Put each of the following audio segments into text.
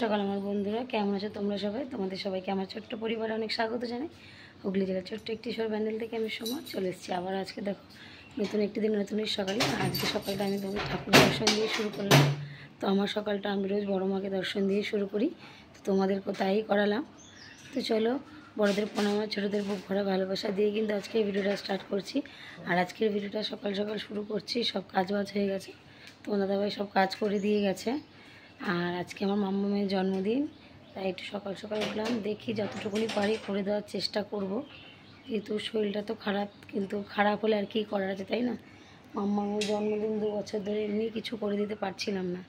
সকাল আমার বন্ধুরা কেমন আছো তোমরা সবাই? তোমাদের সবাইকে আমার ছোট্ট পরিবারে অনেক স্বাগত জানাই। হুগলি জেলার ছোট্ট একটি শহর ব্যান্ডেল থেকে আমি সময় চলে এসেছি আবার। আজকে দেখো নতুন একটি দিন, নতুন সকালে। আজকে সকালটা আমি তোমাদের ঠাকুর দর্শন দিয়ে শুরু করলাম। তো আমার সকালটা আমি রোজ বড় মাকে দর্শন দিয়ে শুরু করি, তো তোমাদেরকেও তাই করালাম। তো চলো, বড়দের প্রণাম, ছোটোদের বুক ভরা ভালোবাসা দিয়ে কিন্তু আজকে এই ভিডিওটা স্টার্ট করছি। আর আজকের ভিডিওটা সকাল সকাল শুরু করছি। সব কাজ বাজ হয়ে গেছে, তোমার দাদাভাই সব কাজ করে দিয়ে গেছে। আর আজকে আমার মাম্মামের জন্মদিন, তাই একটু সকাল সকাল উঠলাম। দেখি যতটুকুনি পারি করে দেওয়ার চেষ্টা করব, যেহেতু শরীরটা তো খারাপ। কিন্তু খারাপ হলে আর কি করার আছে, তাই না? মাম্মামের জন্মদিন 2 বছর ধরে এমনি কিছু করে দিতে পারছিলাম না।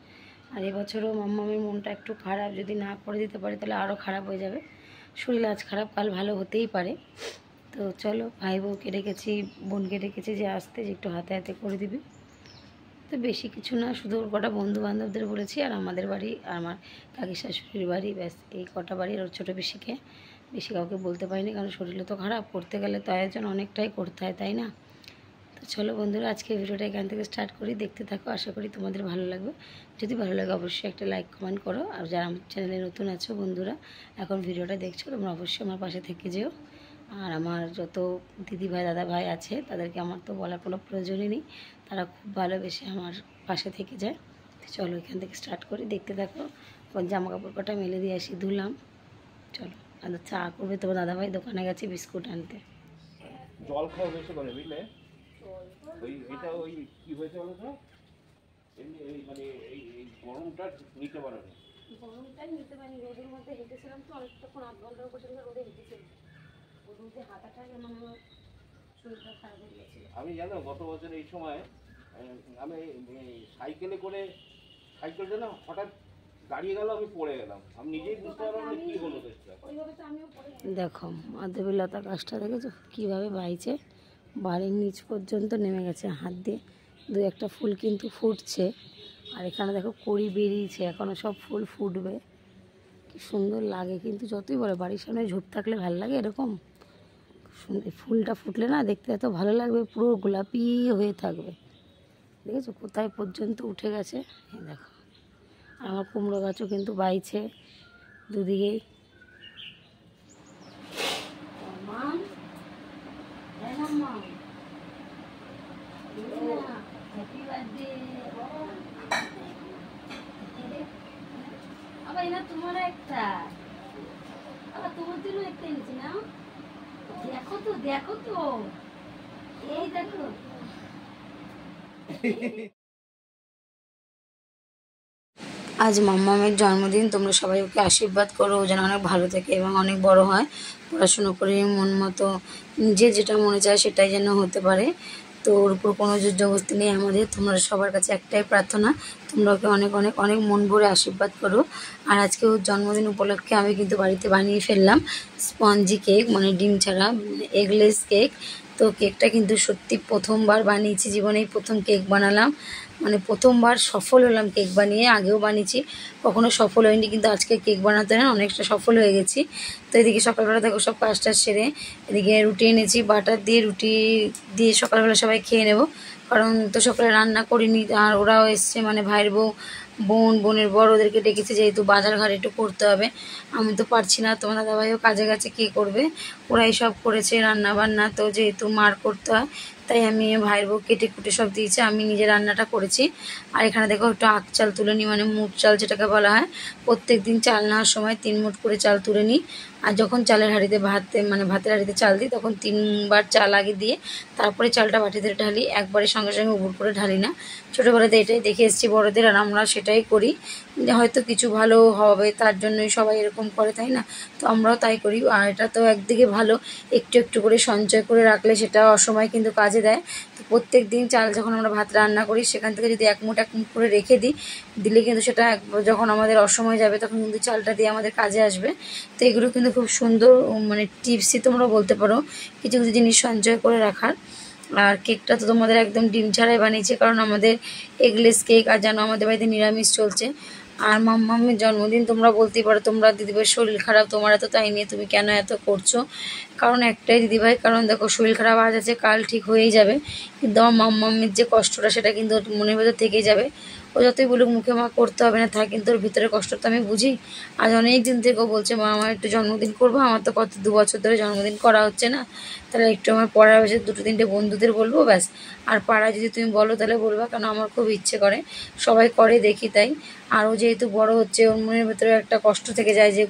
আর এবছরও মাম্মামের মনটা একটু খারাপ, যদি না করে দিতে পারি তাহলে আরও খারাপ হয়ে যাবে। শরীর আজ খারাপ, কাল ভালো হতেই পারে। তো চলো, ভাই বউকে ডেকেছি, বোনকে ডেকেছি যে আসতে, যে একটু হাতে হাতে করে দিবি। তো বেশি কিছু না, শুধু ওর কটা বন্ধু বান্ধবদের বলেছি, আর আমাদের বাড়ি আর আমার কাকি শাশুড়ির বাড়ি, ব্যাস এই কটা বাড়ি। আর ওর ছোটো পিসিকে, বেশি কাউকে বলতে পারিনি, কারণ শরীরও তো খারাপ। করতে গেলে তো আয়োজন অনেকটাই করতে হয়, তাই না? তো চলো বন্ধুরা, আজকে ভিডিওটা এখান থেকে স্টার্ট করি, দেখতে থাকো। আশা করি তোমাদের ভালো লাগবে। যদি ভালো লাগে অবশ্যই একটা লাইক কমেন্ট করো। আর যারা আমার চ্যানেলে নতুন আছো বন্ধুরা, এখন ভিডিওটা দেখছো, তোমরা অবশ্যই আমার পাশে থেকে যেও। আর আমার যত দিদি ভাই দাদা ভাই আছে তাদেরকে আমার তো বলার কোনো প্রয়োজনই নেই, তারা খুব ভালোবেসে আমার পাশে থেকে যায়। চলো এখান থেকে স্টার্ট করি, দেখতে থাকো। জামা কাপড় কটা মেলে দিয়ে আসি, ধুলাম। চলো, আর চা করবে তোমার দাদাভাই, দোকানে গেছে বিস্কুট আনতে। জল খাওয়া বেশি করে বুঝলে, ওই এটা ওই কি হয়েছে বলো তো, এমনি এই মানে এই গরমটা নিতে পারে না। গরমটাই নিতে পারিনি, রোদের মধ্যে হেঁটেছিলাম তো অনেকক্ষণ, 8 ঘন্টার উপর রোদে হেঁটেছিলাম। ওর মধ্যে হাঁটাটা যেমন আমার শরীরটা খারাপ হয়ে গেছিল। আমি জানো গত বছর এই সময় আমি সাইকেলে করে, সাইকেল যেন হঠাৎ দাঁড়িয়ে গেল, আমি পড়ে গেলাম। আমি নিজেই বুঝতে পারলাম না কি হলো। দেখো মাধবীলতা গাছটা দেখেছো কীভাবে বাইছে, বাড়ির নিচ পর্যন্ত নেমে গেছে। হাত দিয়ে 2-1টা ফুল কিন্তু ফুটছে। আর এখানে দেখো কড়ি বেরিয়েছে, এখনও সব ফুল ফুটবে। কি সুন্দর লাগে, কিন্তু যতই বলে বাড়ির সামনে ঝোপ থাকলে ভালো লাগে, এরকম ফুলটা ফুটলে না দেখতে এত ভালো লাগবে, পুরো গোলাপি হয়ে থাকবে। দেখেছো কোথায় পর্যন্ত উঠে গেছে, এই দেখো। আর আমার কুমড়ো গাছও কিন্তু বাইছে দুদিকেই। আবার এনা তোমার একটা, আবার তোমার জন্য একটা এনেছি না। দেখো তো, দেখো তো, এই দেখো। আজ মাম্মামের জন্মদিন, তোমরা সবাই ওকে আশীর্বাদ করো, ও যেন অনেক ভালো থাকে এবং অনেক বড় হয়, পড়াশুনো করে মন মতো নিজে যেটা মনে চায় সেটাই যেন হতে পারে। তো ওর উপর কোনো জোর জবরদস্তি নেই আমাদের। তোমরা সবার কাছে একটাই প্রার্থনা, তোমরা ওকে অনেক অনেক অনেক মন ভরে আশীর্বাদ করো। আর আজকে ওর জন্মদিন উপলক্ষে আমি কিন্তু বাড়িতে বানিয়ে ফেললাম স্পঞ্জি কেক, মানে ডিম ছাড়া এগলেস কেক। তো কেকটা কিন্তু সত্যি প্রথমবার বানিয়েছি, জীবনেই প্রথম কেক বানালাম, মানে প্রথমবার সফল হলাম কেক বানিয়ে। আগেও বানিয়েছি, কখনো সফল হয়নি, কিন্তু আজকে কেক বানাতে না অনেকটা সফল হয়ে গেছি। তো এদিকে সকালবেলা দেখো সব কাজটা সেরে এদিকে রুটি এনেছি, বাটার দিয়ে রুটি দিয়ে সকালবেলা সবাই খেয়ে নেব, কারণ তো সকালে রান্না করিনি। আর ওরাও এসছে, মানে ভাইয়ের বউ, বোনের বড়, ওদেরকে ডেকেছে, যেহেতু বাজার ঘাট একটু করতে হবে। আমি তো পারছি না, তোমার দাদাভাইও কাজে গেছে, কী করবে, ওরাই সব করেছে রান্না বান্না। তো যেহেতু মার করতে হয়, তাই আমি ভাইয়ের বউ কেটে কুটে সব দিয়েছে, আমি নিজে রান্নাটা করেছি। আর এখানে দেখো একটু আখ চাল তুলে নিই, মানে মুগ চাল যেটাকে বলা হয়। প্রত্যেক দিন চাল নেওয়ার সময় 3 মুঠ করে চাল তুলে নিই। আর যখন চালের হাঁড়িতে মানে ভাতের হাঁড়িতে চাল দিই, তখন 3বার চাল আগে দিয়ে তারপরে চালটা বাটিতে ঢালি, একবারে সঙ্গে সঙ্গে উবুর করে ঢালি না। ছোটোবেলাতে এটাই দেখে এসেছি বড়দের, আর আমরা সেটাই করি। হয়তো কিছু ভালো হবে তার জন্যই সবাই এরকম করে, তাই না? তো আমরাও তাই করি। আর এটা তো একদিকে ভালো, একটু একটু করে সঞ্চয় করে রাখলে সেটা অসময় কিন্তু কাজে দেয়। তো প্রত্যেক দিন চাল যখন আমরা ভাত রান্না করি, সেখান থেকে যদি 1 মুঠ 1 মুঠ করে রেখে দিই, দিলে কিন্তু সেটা যখন আমাদের অসময় যাবে তখন কিন্তু চালটা দিয়ে আমাদের কাজে আসবে। তো এগুলো কিন্তু খুব সুন্দর, মানে টিপসই তোমরা বলতে পারো, কিছু কিছু জিনিস সঞ্চয় করে রাখার। আর কেকটা তো তোমাদের একদম ডিম ছাড়াই বানিয়েছে, কারণ আমাদের এগলেস কেক, আর যেন আমাদের বাড়িতে নিরামিষ চলছে। আর মাম্মামের জন্মদিন, তোমরা বলতেই পারো তোমরা দিদিভাই শরীর খারাপ, তোমার এত তাই নিয়ে তুমি কেন এত করছো। কারণ একটাই দিদিভাই, কারণ দেখো শরীর খারাপ আজ আছে কাল ঠিক হয়েই যাবে, কিন্তু আমার মাম্মামের যে কষ্টটা সেটা কিন্তু মনের ভেতর থেকেই যাবে। ও যতই বলুক মুখে মা করতে হবে না, থাক, কিন্তু ওর ভিতরে কষ্ট তো আমি বুঝি। আজ অনেক দিন থেকে ও বলছে মা আমার একটু জন্মদিন করবো, আমার তো কত 2 বছর ধরে জন্মদিন করা হচ্ছে না, তাহলে একটু আমার পড়ার বসে 2-3টে বন্ধুদের বলবো ব্যাস। আর পাড়ায় যদি তুমি বলো তাহলে বলবা, কারণ আমার খুব ইচ্ছে করে, সবাই করে দেখি তাই। আর ও যেহেতু বড় হচ্ছে ওর মনের ভেতরে একটা কষ্ট থেকে যায় যে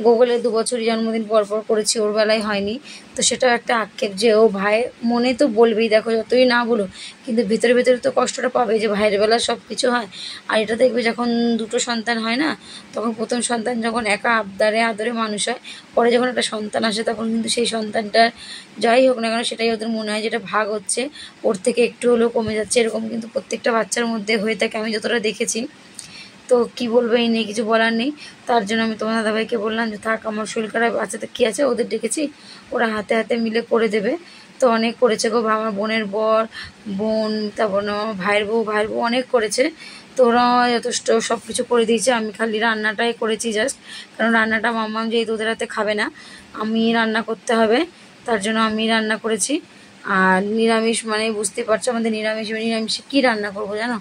গুগলে 2 বছরই জন্মদিন পর পর করেছি, ওর বেলায় হয়নি। তো সেটাও একটা আক্ষেপ যে ও ভাইয়ের মনে তো বলবেই, দেখো যতই না বলো কিন্তু ভিতরে ভিতরে তো কষ্টটা পাবে যে ভাইয়ের বেলা সব কিছু হয়। আর এটা দেখবে যখন 2টো সন্তান হয় না, তখন প্রথম সন্তান যখন একা আবদারে আদরে মানুষ হয়, পরে যখন একটা সন্তান আসে তখন কিন্তু সেই সন্তানটার যাই হোক না কেন সেটাই ওদের মনে হয় যেটা ভাগ হচ্ছে ওর থেকে একটু হলেও কমে যাচ্ছে। এরকম কিন্তু প্রত্যেকটা বাচ্চার মধ্যে হয়ে থাকে আমি যতটা দেখেছি। তো কি বলবো, এই নিয়ে কিছু বলার নেই। তার জন্য আমি তোমার দাদাভাইকে বললাম যে থাক, আমার শরীর খারাপ আছে তো কী আছে, ওদের ডেকেছি, ওরা হাতে হাতে মিলে করে দেবে। তো অনেক করেছে গো, আমার বোনের বোন, তারপর আমার ভাইয়ের বউ অনেক করেছে। তো ওরা যথেষ্ট সব কিছু করে দিয়েছে, আমি খালি রান্নাটাই করেছি জাস্ট, কারণ রান্নাটা মাম্মাম যেহেতু ওদের হাতে খাবে না, আমি রান্না করতে হবে, তার জন্য আমি রান্না করেছি। আর নিরামিষ মানে বুঝতে পারছো আমাদের নিরামিষে কী রান্না করবো জানো,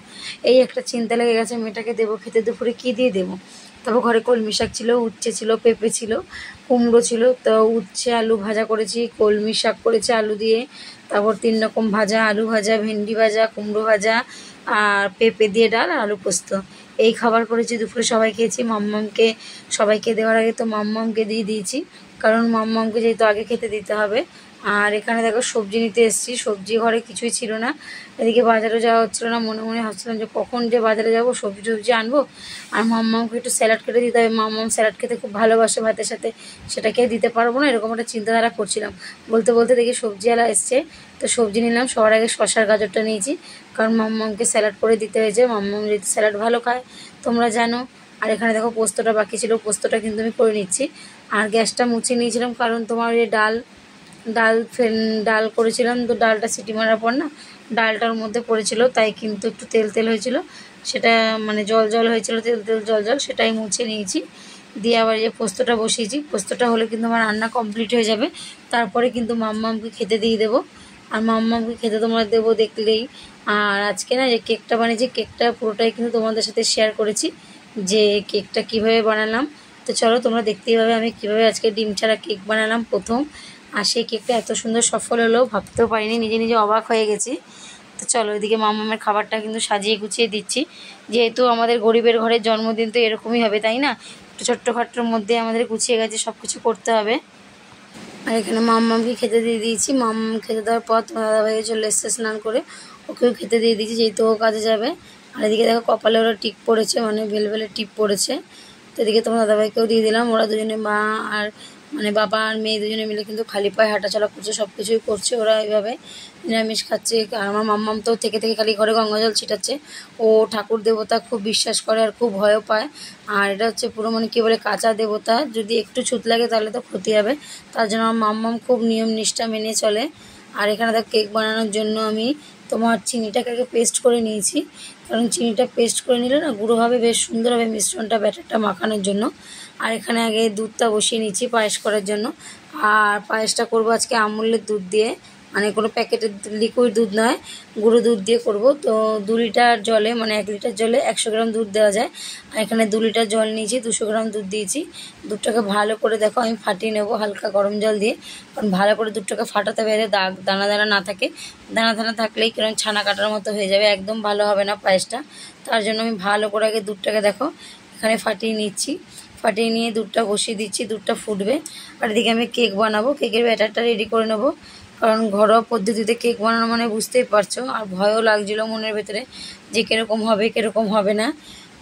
এই একটা চিন্তা লেগে গেছে, মেয়েটাকে দেবো খেতে, দুপুরে কী দিয়ে দেবো। তারপর ঘরে কলমি শাক ছিল, উচ্ছে ছিল, পেঁপে ছিল, কুমড়ো ছিল, তো উচ্ছে আলু ভাজা করেছি, কলমি শাক করেছি আলু দিয়ে, তারপর 3 রকম ভাজা, আলু ভাজা, ভেন্ডি ভাজা, কুমড়ো ভাজা, আর পেঁপে দিয়ে ডাল আর আলু পোস্ত। এই খাবার করেছি, দুপুরে সবাই খেয়েছি। মাম্মামকে সবাইকে দেওয়ার আগে তো মাম্মামকে দিয়ে দিয়েছি, কারণ মাম্মামকে যেহেতু আগে খেতে দিতে হবে। আর এখানে দেখো সবজি নিতে এসেছি, সবজি ঘরে কিছুই ছিল না, এদিকে বাজারে যাওয়া হচ্ছিলো না, মনে মনে ভাবছিলাম যে কখন যে বাজারে যাব সবজি আনবো। আর মাম্মামকে একটু স্যালাড কেটে দিতে হবে, মাম্মাম স্যালাড খেতে খুব ভালোবাসে ভাতের সাথে, সেটাকে দিতে পারবো না, এরকম একটা চিন্তাধারা করছিলাম। বলতে বলতে দেখি সবজিওয়ালা এসছে, তো সবজি নিলাম। সবার আগে শসার গাজরটা নিয়েছি, কারণ মাম্মামকে স্যালাড করে দিতে হয়েছে, মাম্মাম যেহেতু স্যালাড ভালো খায় তোমরা জানো। আর এখানে দেখো পোস্তটা বাকি ছিল, পোস্তটা কিন্তু আমি করে নিচ্ছি। আর গ্যাসটা মুছিয়ে নিয়েছিলাম, কারণ তোমার এই ডাল করেছিলাম, তো ডালটা সিটি মারার পর না ডালটার মধ্যে পড়েছিল, তাই কিন্তু একটু তেল তেল হয়েছিল, সেটা মানে জল হয়েছিল, তেল তেল জল সেটাই মুছে নিয়েছি। দিয়ে আবার যে পোস্তটা বসিয়েছি, পোস্তটা হলে কিন্তু আমার রান্না কমপ্লিট হয়ে যাবে, তারপরে কিন্তু মাম্মামকে খেতে দিয়ে দেবো। আর মাম্মামকে খেতে তোমরা দেবো দেখলেই। আর আজকে না যে কেকটা বানিয়েছি, কেকটা পুরোটাই কিন্তু তোমাদের সাথে শেয়ার করেছি যে কেকটা কীভাবে বানালাম। তো চলো তোমরা দেখতেই পাবে আমি কীভাবে আজকে ডিম ছাড়া কেক বানালাম প্রথম। আর সেই কেকটা এত সুন্দর সফল হলো ভাবতেও পারিনি, নিজে নিজে অবাক হয়ে গেছি। তো চলো এদিকে মাম্মামের খাবারটা কিন্তু সাজিয়ে গুছিয়ে দিচ্ছি, যেহেতু আমাদের গরিবের ঘরের জন্মদিন তো এরকমই হবে তাই না, একটু ছোট্টখাট্টোর মধ্যে আমাদের গুছিয়ে গেছে, সব কিছু করতে হবে। আর এখানে মাম্মামকে খেতে দিয়ে দিয়েছি, মাম্মাম খেতে দেওয়ার পর তোমার দাদাভাই চলে এসছে স্নান করে, ওকেও খেতে দিয়ে দিয়েছি যেহেতু ও কাজে যাবে। আর এদিকে দেখো কপালে ওরা টিপ পড়েছে, মানে বেলবেলে টিপ পড়েছে। তো এদিকে তোমার দাদাভাইকেও দিয়ে দিলাম, ওরা দুজনে মা আর মানে বাবা আর মেয়ে দুজনে মিলে কিন্তু খালি পায়ে হাঁটাচলা করছে, সব কিছুই করছে ওরা এইভাবে, নিরামিষ খাচ্ছে। আর আমার মাম্মাম তো থেকে খালি ঘরে গঙ্গাজল ছিটাচ্ছে, ও ঠাকুর দেবতা খুব বিশ্বাস করে আর খুব ভয়ও পায়। আর এটা হচ্ছে পুরো মানে কী বলে কাঁচা দেবতা, যদি একটু ছুত লাগে তাহলে তো ক্ষতি হবে, তার জন্য আমার মাম্মাম খুব নিয়ম নিষ্ঠা মেনে চলে। আর এখানে দেখ কেক বানানোর জন্য আমি তোমার চিনিটাকে আগে পেস্ট করে নিয়েছি, কারণ চিনিটা পেস্ট করে নিলে না গুঁড়ো হবে, বেশ সুন্দর হবে মিশ্রণটা, ব্যাটারটা মাখানোর জন্য। আর এখানে আগে দুধটা বসিয়ে নিচ্ছি পায়েস করার জন্য। আর পায়েসটা করবো আজকে আমুলের দুধ দিয়ে, মানে কোনো প্যাকেটের লিকুইড দুধ নয়, গুঁড়ো দুধ দিয়ে করব। তো 2 লিটার জলে মানে 1 লিটার জলে 100 গ্রাম দুধ দেওয়া যায়। আর এখানে 2 লিটার জল নিয়েছি, 200 গ্রাম দুধ দিয়েছি। দুধটাকে ভালো করে দেখো আমি ফাটিয়ে নেবো হালকা গরম জল দিয়ে, কারণ ভালো করে দুধটাকে ফাটাতে হবে, দানা দানা না থাকে, দানা দানা থাকলেই কিরকম ছানা কাটার মতো হয়ে যাবে, একদম ভালো হবে না পায়েসটা। তার জন্য আমি ভালো করে আগে দুধটাকে দেখো এখানে ফাটিয়ে নিচ্ছি, ফাটিয়ে নিয়ে দুধটা বসিয়ে দিচ্ছি, দুধটা ফুটবে। আর এদিকে আমি কেক বানাবো, কেকের ব্যাটারটা রেডি করে নেবো, কারণ ঘরোয়া পদ্ধতিতে কেক বানানো মানে বুঝতেই পারছো। আর ভয়ও লাগছিলো মনের ভেতরে যে কীরকম হবে না,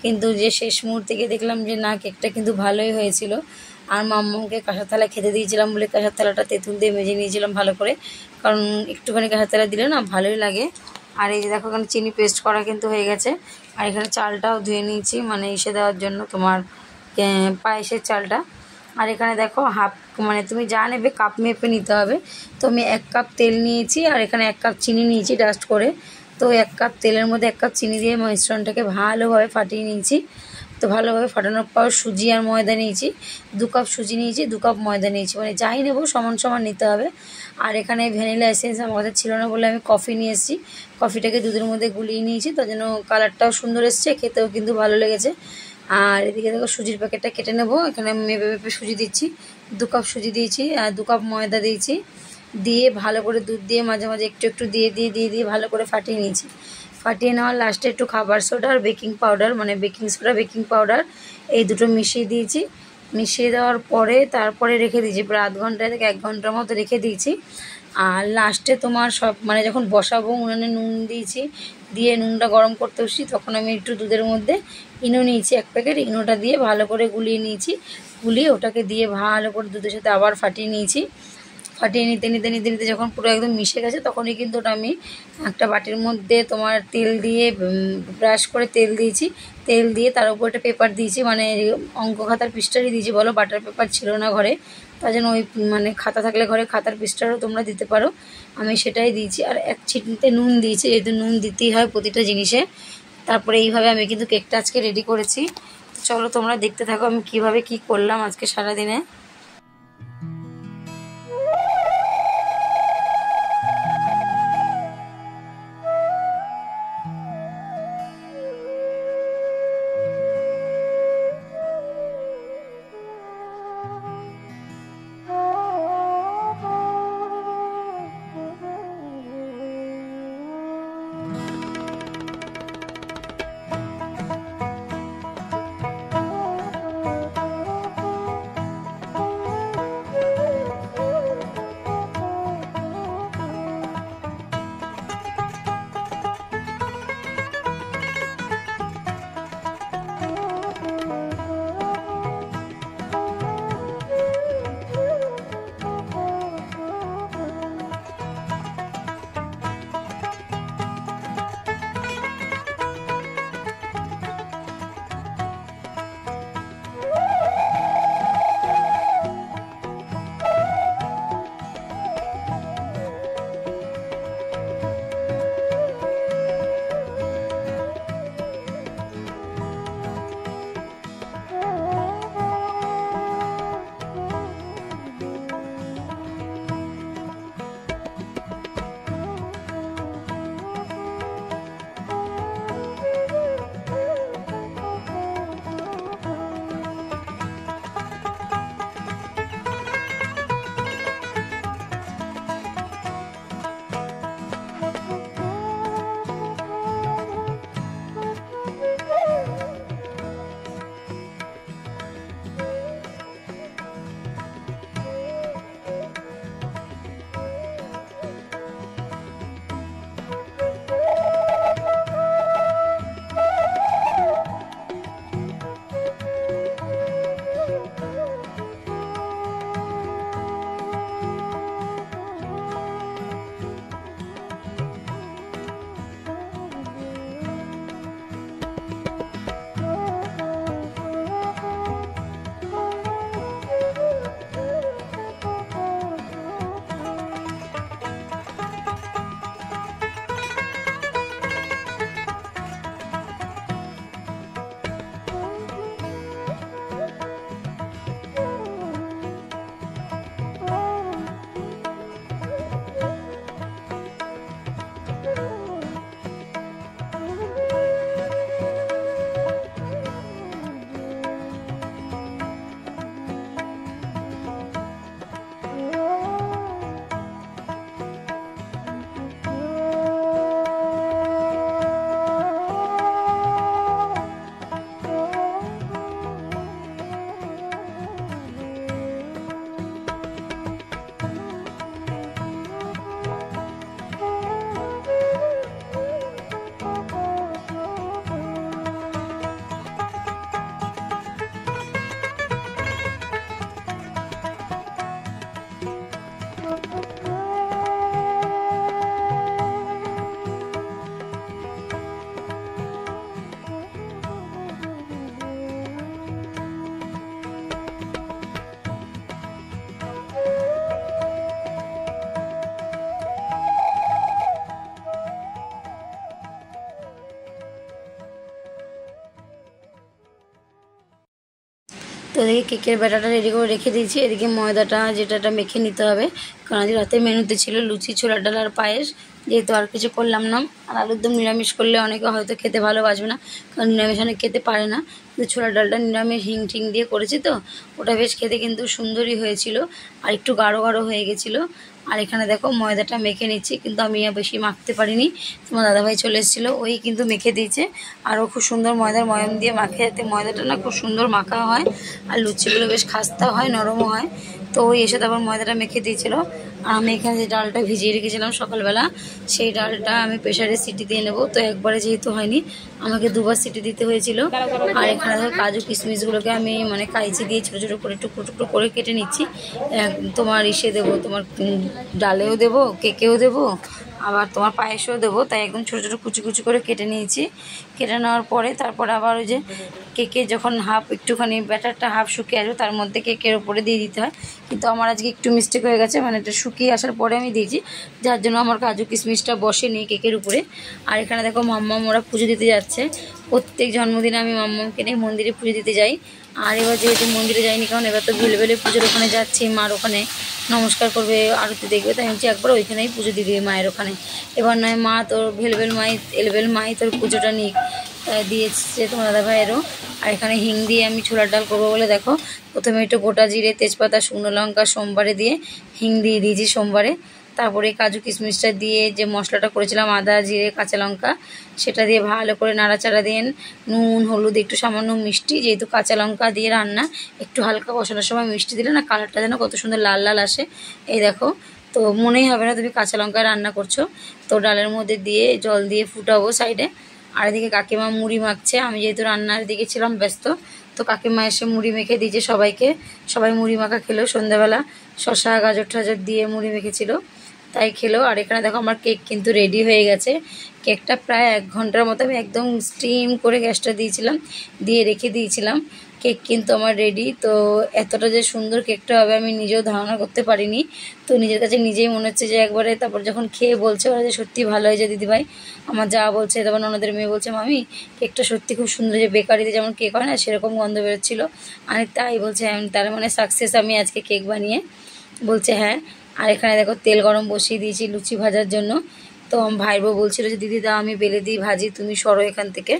কিন্তু যে শেষ মুহূর্তে গিয়ে দেখলাম যে না কেকটা কিন্তু ভালোই হয়েছিল। আর মাম্মাকে কাঁসার থালা খেতে দিয়েছিলাম বলে কাঁসার থালাটা তেঁতুল দিয়ে মেজে নিয়েছিলাম ভালো করে, কারণ একটুখানি কাঁসার থালা দিলে না ভালোই লাগে। আর এই যে দেখো এখানে চিনি পেস্ট করা কিন্তু হয়ে গেছে। আর এখানে চালটাও ধুয়ে নিয়েছি, মানে ইসে দেওয়ার জন্য তোমার পায়েসের চালটা। আর এখানে দেখো মানে তুমি যা নেবে কাপ মেপে নিতে হবে। তো আমি 1 কাপ তেল নিয়েছি, আর এখানে 1 কাপ চিনি নিয়েছি ডাস্ট করে। তো 1 কাপ তেলের মধ্যে 1 কাপ চিনি দিয়ে মিশ্রণটাকে ভালোভাবে ফাটিয়ে নিয়েছি। তো ভালোভাবে ফাটানোর পর সুজি আর ময়দা নিয়েছি, 2 কাপ সুজি নিয়েছি, 2 কাপ ময়দা নিয়েছি, মানে যাই নেবো সমান সমান নিতে হবে। আর এখানে ভ্যানিলা এসেন্স আমার কাছে ছিল না বলে আমি কফি নিয়ে এসেছি, কফিটাকে দুধের মধ্যে গুলিয়ে নিয়েছি, তার জন্য কালারটাও সুন্দর এসছে, খেতেও কিন্তু ভালো লেগেছে। আর এদিকে দেখো সুজির প্যাকেটটা কেটে নেবো, এখানে মেপে মেপে সুজি দিচ্ছি, 2 কাপ সুজি দিয়েছি আর 2 কাপ ময়দা দিয়েছি, দিয়ে ভালো করে দুধ দিয়ে মাঝে মাঝে একটু একটু দিয়ে ভালো করে ফাটিয়ে নিয়েছি। ফাটিয়ে নেওয়ার লাস্টে একটু খাবার সোডা আর বেকিং পাউডার, মানে বেকিং সোডা বেকিং পাউডার এই দুটো মিশিয়ে দিয়েছি। মিশিয়ে দেওয়ার পরে তারপরে রেখে দিয়েছি, প্রায় আধ ঘন্টা থেকে 1 ঘন্টার মতো রেখে দিয়েছি। আর লাস্টে তোমার সব মানে যখন বসাবো উনুনে নুন দিয়েছি, দিয়ে নুনটা গরম করতে বসি, তখন আমি একটু দুধের মধ্যে ইনো নিয়েছি 1 প্যাকেট, ইনোটা দিয়ে ভালো করে গুলিয়ে নিয়েছি। গুলিয়ে ওটাকে দিয়ে ভালো করে দুধের সাথে আবার ফাটিয়ে নিয়েছি। ফাটিয়ে নিতে নিতে নিতে নিতে যখন পুরো একদম মিশে গেছে, তখনই কিন্তু ওটা আমি একটা বাটির মধ্যে তোমার তেল দিয়ে ব্রাশ করে তেল দিয়েছি, তেল দিয়ে তার উপর একটা পেপার দিয়েছি, মানে অঙ্ক খাতার পৃষ্ঠারই দিয়েছি বলো, বাটার পেপার ছিল না ঘরে, তার জন্য ওই মানে খাতা থাকলে ঘরে খাতার পৃষ্ঠারও তোমরা দিতে পারো, আমি সেটাই দিয়েছি। আর 1 চিমটে নুন দিয়েছি, যেহেতু নুন দিতেই হয় প্রতিটা জিনিসে। তারপরে এইভাবে আমি কিন্তু কেকটা আজকে রেডি করেছি। চলো তোমরা দেখতে থাকো আমি কিভাবে কি করলাম আজকে সারাদিনে। তো এদিকে কেকের ব্যাটাটা রেডি করে রেখে দিয়েছি, এদিকে ময়দাটা যেটা মেখে নিতে হবে, কারণ আজ রাতে মেনুতে ছিল লুচি, ছোলার ডাল আর পায়েস, যেহেতু আর কিছু করলাম না। আর আলুর দম নিরামিষ করলে অনেকে হয়তো খেতে ভালোবাসবে না, কারণ নিরামিষ অনেক খেতে পারে না, কিন্তু ছোলার ডালটা নিরামিষ হিং টিং দিয়ে করেছি, তো ওটা বেশ খেতে কিন্তু সুন্দরই হয়েছিল, আর একটু গাঢ় গাঢ় হয়ে গেছিলো। আর এখানে দেখো ময়দাটা মেখে নিচ্ছি, কিন্তু আমি বেশি মাখতে পারিনি, তোমার দাদাভাই চলে এসেছিলো, ওই কিন্তু মেখে দিয়েছে। আর ও খুব সুন্দর ময়দার ময়াম দিয়ে মাখে, যাতে ময়দাটা না খুব সুন্দর মাখা হয়, আর লুচিগুলো বেশ খাস্তা হয়, নরমও হয়। তো ওই এসে তারপর ময়দাটা মেখে দিয়েছিলো। আর আমি এখানে যে ডালটা ভিজিয়ে রেখেছিলাম সকালবেলা, সেই ডালটা আমি প্রেশারে সিটি দিয়ে নেবো। তো একবারে যেহেতু হয়নি, আমাকে দুবার সিটি দিতে হয়েছিল। আর এখানে ধরো কাজু কিশমিশগুলোকে আমি মানে কাইচি দিয়ে ছোটো ছোটো করে টুকরো টুকরো করে কেটে নিচ্ছি। তোমার ইসে দেবো, তোমার ডালেও দেবো, কেকেও দেবো, আবার তোমার পায়েসেও দেবো, তাই একদম ছোটো ছোটো কুচি কুচি করে কেটে নিয়েছি। কেটে নেওয়ার পরে তারপরে আবার ওই যে কেকে যখন হাফ একটুখানি ব্যাটারটা হাফ শুকিয়ে আসবে, তার মধ্যে কেকের ওপরে দিয়ে দিতে হয়। কিন্তু আমার আজকে একটু মিস্টেক হয়ে গেছে, মানে এটা শুকিয়ে আসার পরে আমি দিয়েছি, যার জন্য আমার কাজু কিশমিশটা বসেনি কেকের উপরে। আর এখানে দেখো মাম্মাম ওরা পুজো দিতে যাচ্ছে। প্রত্যেক জন্মদিনে আমি মাম্মামকে নিয়ে মন্দিরে পুজো দিতে যাই। আর এবার যেহেতু মন্দিরে যাইনি, কারণ এবার তো ভেলভেলে পুজোর ওখানে যাচ্ছি, মার ওখানে নমস্কার করবে, আরতি দেখবে, তাই আমি একবার ওইখানেই পুজো দিয়ে দিই মায়ের ওখানে। এবার নয় মা তোর ভেলভেল মাই এলভেল মাই তোর পুজোটা নিক, দিয়েছে তোমার দাদা ভাইয়েরও। আর এখানে হিং দিয়ে আমি ছোলার ডাল করবো বলে দেখো প্রথমে একটু গোটা জিরে, তেজপাতা, শুকনো লঙ্কা সোমবারে দিয়ে হিং দিয়ে দিয়েছি সোমবারে। তারপরে কাজু কিশমিশটা দিয়ে যে মশলাটা করেছিলাম আদা জিরে কাঁচা লঙ্কা, সেটা দিয়ে ভালো করে নাড়াচাড়া দিয়ে নুন হলুদ একটু সামান্য মিষ্টি, যেহেতু কাঁচা লঙ্কা দিয়ে রান্না, একটু হালকা কষানোর সময় মিষ্টি দিলে না কালারটা যেন কত সুন্দর লাল লাল আসে। এই দেখো, তো মনেই হবে না তুমি কাঁচা লঙ্কায় রান্না করছো। তো ডালের মধ্যে দিয়ে জল দিয়ে ফুটাবো সাইডে। আর এদিকে কাকিমা মুড়ি মাখছে, আমি যেহেতু রান্নার দিকে ছিলাম ব্যস্ত, তো কাকিমা এসে মুড়ি মেখে দিয়েছে সবাইকে। সবাই মুড়ি মাখা খেলো সন্ধ্যাবেলা, শসা গাজর টাজর দিয়ে মুড়ি মেখেছিল, তাই খেলো। আর এখানে দেখো আমার কেক কিন্তু রেডি হয়ে গেছে। কেকটা প্রায় 1 ঘন্টার মতো আমি একদম স্টিম করে গ্যাসটা দিয়েছিলাম, দিয়ে রেখে দিয়েছিলাম। কেক কিন্তু আমার রেডি। তো এতটা যে সুন্দর কেকটা হবে আমি নিজেও ধারণা করতে পারিনি। তো নিজের কাছে নিজেই মনে হচ্ছে যে একবারে, তারপর যখন খেয়ে বলছে ওরা যে সত্যি ভালো হয়েছে দিদিভাই, আমার যা বলছে, তারপর ওনাদের মেয়ে বলছে মামি কেকটা সত্যি খুব সুন্দর, যে বেকারিতে যেমন কেক হয় না সেরকম গন্ধ বেরোচ্ছিলো। আর তাই বলছে তার মানে সাকসেস আমি আজকে কেক বানিয়ে, বলছে হ্যাঁ। আর এখানে দেখো তেল গরম বসিয়ে দিয়েছি লুচি ভাজার জন্য। তো ভাইয়ের বউ বলছিল যে দিদি দাও আমি বেলে দিই ভাজি, তুমি সরো এখান থেকে।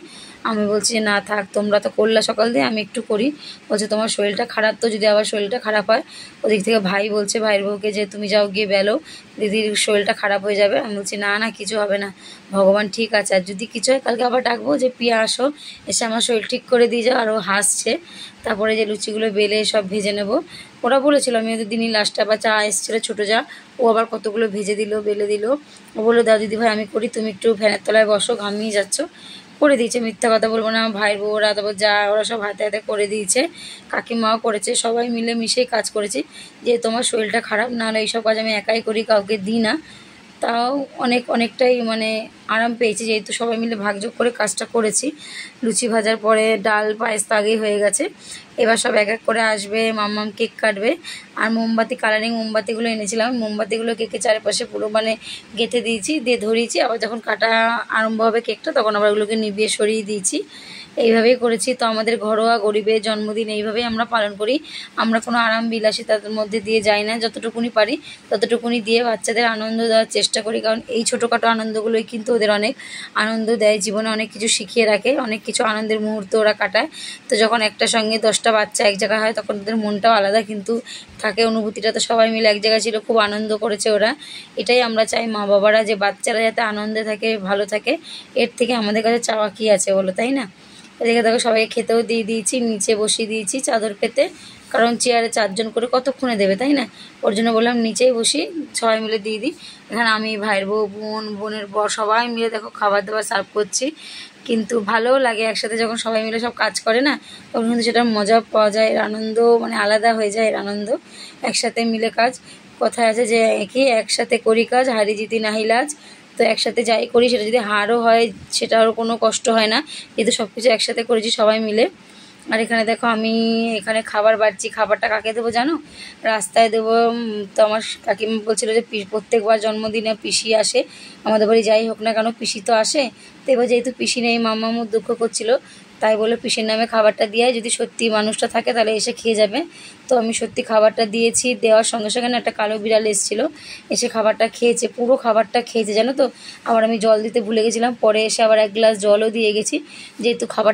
আমি বলছি যে না থাক, তোমরা তো করলা সকাল দিয়ে, আমি একটু করি। বলছে তোমার শরীরটা খারাপ, তো যদি আবার শরীরটা খারাপ হয়। ওদিক থেকে ভাই বলছে ভাইয়ের বউকে যে তুমি যাও গিয়ে বেলো, দিদির শরীরটা খারাপ হয়ে যাবে। আমি বলছি না না কিছু হবে না, ভগবান ঠিক আছে, আর যদি কিছু হয় কালকে আবার ডাকবো যে পিয়া আসো, এসে আমার শরীর ঠিক করে দিয়ে যাও। আর ও হাসছে। তারপরে যে লুচিগুলো বেলে সব ভেজে নেব। ওরা বলেছিল, আমি ওদের দিনই লাস্টে আবার চা এসেছিলো ছোটো যা, ও আবার কতগুলো ভেজে দিল বেলে দিল। ও বললো দাও দিদি ভাই আমি করি, তুমি একটু ফ্যানের তলায় বসো, ঘামিয়ে যাচ্ছ। করে দিয়েছে, মিথ্যা কথা বলবো না, ভাইয়ের বউ ওরা তারপর যা ওরা সব হাতে হাতে করে দিয়েছে, কাকিমাও করেছে, সবাই মিলে মিশেই কাজ করেছি। যে তোমার শরীরটা খারাপ, নাহলে এইসব কাজ আমি একাই করি, কাউকে দিই না। তাও অনেকটাই মানে আরাম পেয়েছি, যেহেতু সবাই মিলে ভাগযোগ করে কাজটা করেছি। লুচি ভাজার পরে ডাল পায়েস তো আগেই হয়ে গেছে। এবার সব এক এক করে আসবে, মাম্মাম কেক কাটবে। আর মোমবাতি, কালারিং মোমবাতিগুলো এনেছিলাম, মোমবাতিগুলো কেকের চারপাশে পুরো মানে গেঁথে দিয়েছি, দিয়ে ধরিয়েছি। আবার যখন কাটা আরম্ভ হবে কেকটা, তখন আবার ওগুলোকে নিভিয়ে সরিয়ে দিয়েছি। এইভাবেই করেছি। তো আমাদের ঘরোয়া গরিবের জন্মদিন এইভাবেই আমরা পালন করি। আমরা কোনো আরাম বিলাসিতার মধ্যে দিয়ে যাই না, যতটুকুনি পারি ততটুকুনি দিয়ে বাচ্চাদের আনন্দ দেওয়ার চেষ্টা করি, কারণ এই ছোটোখাটো আনন্দগুলোই কিন্তু ওদের অনেক আনন্দ দেয়, জীবনে অনেক কিছু শিখিয়ে রাখে, অনেক কিছু আনন্দের মুহূর্ত ওরা কাটায়। তো যখন একটা সঙ্গে 10টা বাচ্চা এক জায়গায় হয়, তখন ওদের মনটাও আলাদা কিন্তু থাকে, অনুভূতিটা তো সবাই মিলে এক জায়গায় ছিল, খুব আনন্দ করেছে ওরা। এটাই আমরা চাই মা বাবারা, যে বাচ্চারা যাতে আনন্দে থাকে, ভালো থাকে। এর থেকে আমাদের কাছে চাওয়া কী আছে বলো, তাই না? এদিকে দেখো সবাইকে খেতেও দিয়ে দিয়েছি, নিচে বসিয়ে দিয়েছি চাদর পেতে, কারণ চেয়ারে 4 জন করে কতক্ষণে দেবে, তাই না? ওর জন্য বললাম নিচেই বসি, সবাই মিলে দিয়ে দিই। এখানে আমি, ভাইয়ের বউ, বোনের বর সবাই মিলে দেখো খাবার দাবার সার্ভ করছি। কিন্তু ভালোও লাগে একসাথে যখন সবাই মিলে সব কাজ করে না, তখন কিন্তু সেটা মজা পাওয়া যায়, এর আনন্দ মানে আলাদা হয়ে যায়, এর আনন্দ একসাথে মিলে কাজ। কথায় আছে যে কি একসাথে করি কাজ, হারি জিতি নাহি লাজ। তো একসাথে যাই করি সেটা যদি হারও হয় সেটারও কোনো কষ্ট হয় না, যেহেতু সব কিছু একসাথে করেছি সবাই মিলে। আর এখানে দেখো আমি এখানে খাবার বাড়ছি, খাবারটা কাকে দেবো জানো? রাস্তায় দেবো। তো আমার কাকিমা বলছিল যে প্রত্যেকবার জন্মদিনে পিসি আসে আমাদের বাড়ি, যাই হোক না কেন পিসি তো আসে। তো এবার যেহেতু পিসি নেই, মাম্মামও দুঃখ করছিল, তাই বলে পিসির নামে খাবারটা দিয়ে যদি সত্যি মানুষটা থাকে তাহলে এসে খেয়ে যাবে। তো আমি সত্যি খাবারটা দিয়েছি, দেওয়ার সঙ্গে সঙ্গে না একটা কালো বিড়াল এসেছিলো, এসে খাবারটা খেয়েছে, পুরো খাবারটা খেয়েছে জানো তো। আবার আমি জল দিতে ভুলে গেছিলাম, পরে এসে আবার 1 গ্লাস জলও দিয়ে গেছি, যেহেতু খাবারটা